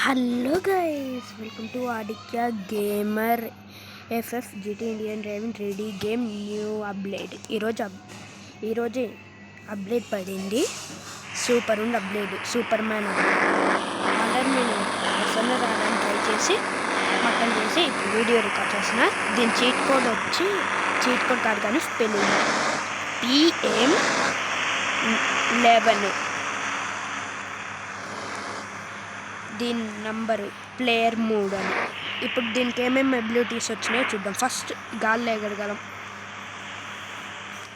Hello guys, welcome to Aditya gamer FF GT Indian driving 3D game new update. ఈరోజే update పడింది. Super ఉంది update, super man update. Order నేను వస్తున్న రావడానికి try చేసి మొత్తం చేసి ఇప్పుడు వీడియో రికార్డ్ చేసిన. దీని చీట్ కోడ్ కాదు కానీ స్పెల్లింగ్ PM11. దీని నంబరు ప్లేయర్ 3 అని. ఇప్పుడు దీనికి ఏమేమి అబిలిటీస్ వచ్చినాయో చూద్దాం. ఫస్ట్ గాల్లో ఎగరగలం,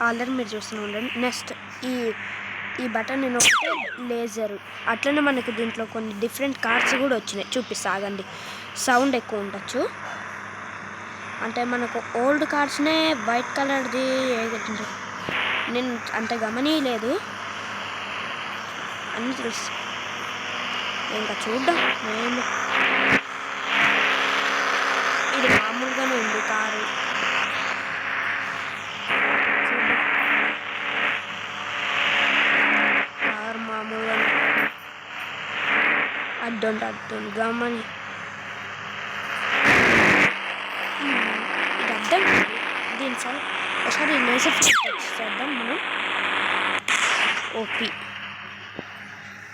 ఆల్రెడీ మీరు చూస్తూనే ఉండండి. నెక్స్ట్ ఈ బటన్ నేను ఒకటే లేజరు. అట్లనే మనకు దీంట్లో కొన్ని డిఫరెంట్ కార్డ్స్ కూడా వచ్చినాయి, చూపిస్తా ఆగండి. సౌండ్ ఎక్కువ ఉండొచ్చు, అంటే మనకు ఓల్డ్ కార్డ్స్నే వైట్ కలర్ది నేను అంత గమనియలేదు, అన్నీ తెలుసు. ఇంకా చూద్దాం. ఇది మామూలుగానే ఉంది కారు. కారు మామూలుగా అడ్డు గమని ఇది అర్థం. దీని సార్ ఒకసారి లేజర్ చేద్దాం మనం. ఓపీ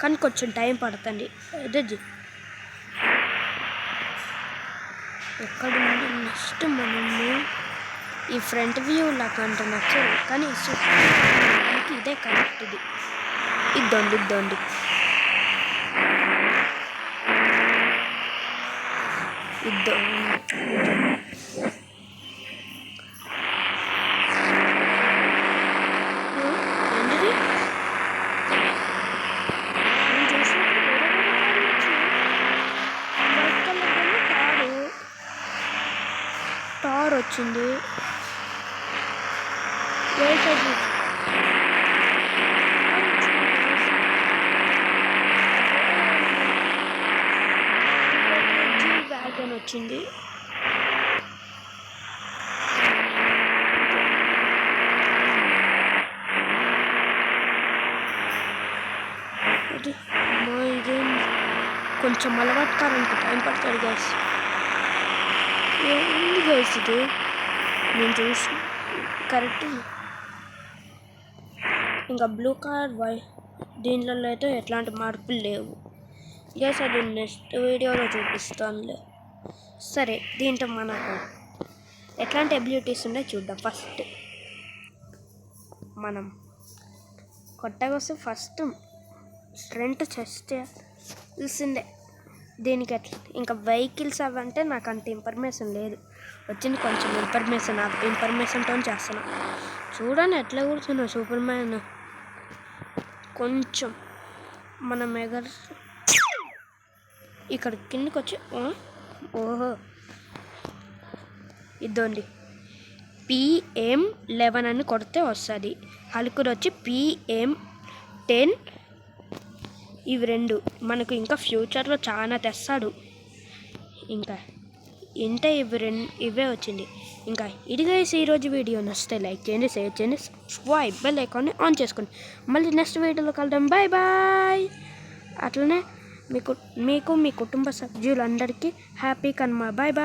కానీ కొంచెం టైం పడుతుంది. అదే ఎక్కడ నుండి నెక్స్ట్ మనము ఈ ఫ్రంట్ వ్యూ లాగా అంటే నచ్చదు, కానీ ఇదే కరెక్ట్. ఇద్దండి టార్ వచ్చింది. వ్యాగన్ వచ్చింది. ఇదేం కొంచెం అలవాటు కావాలంటే టైం పడుతుంది గ్యాస్. ఏంది గైస్ ఇది? నేను చూసి కరెక్ట్. ఇంకా బ్లూ కార్ దీంట్లో అయితే ఎట్లాంటి మార్పులు లేవు గ్యాస్. అది నెక్స్ట్ వీడియోలో చూపిస్తానులే. సరే, దీంట్లో మనకు ఎట్లాంటి ఎబిలిటీస్ ఉన్నాయో చూద్దాం. ఫస్ట్ మనం కొత్తగా వస్తే ఫస్ట్ ఫ్రంట్ చెస్ట్ చూసిందే. దీనికి ఎట్లా ఇంకా వెహికల్స్ అవంటే నాకు అంత ఇన్ఫర్మేషన్ లేదు, వచ్చింది కొంచెం ఇన్ఫర్మేషన్. ఆ ఇన్ఫర్మేషన్తో చేస్తున్నా. చూడండి ఎట్లా కూర్చున్నా సూపర్ మ్యాన్. కొంచెం మనం ఇక్కడ కిందకి వచ్చి ఓహో ఇద్దండి. PM11 అని కొడితే వస్తుంది. హల్కుడు వచ్చి PM10. ఇవి రెండు మనకు ఇంకా ఫ్యూచర్లో చాలా తెస్తాడు. ఇంకా ఇంత ఇవే వచ్చింది. ఇంకా ఇదిగా ఈరోజు వీడియో నచ్చితే లైక్ చేయండి, షేర్ చేయండి, సబ్స్క్రైబ్ బెల్ ఐకాన్ని ఆన్ చేసుకోండి. మళ్ళీ నెక్స్ట్ వీడియోలో కలుద్దాం. Bye bye. అట్లనే మీకు మీ కుటుంబ సభ్యులందరికీ హ్యాపీ కనుమ. Bye bye.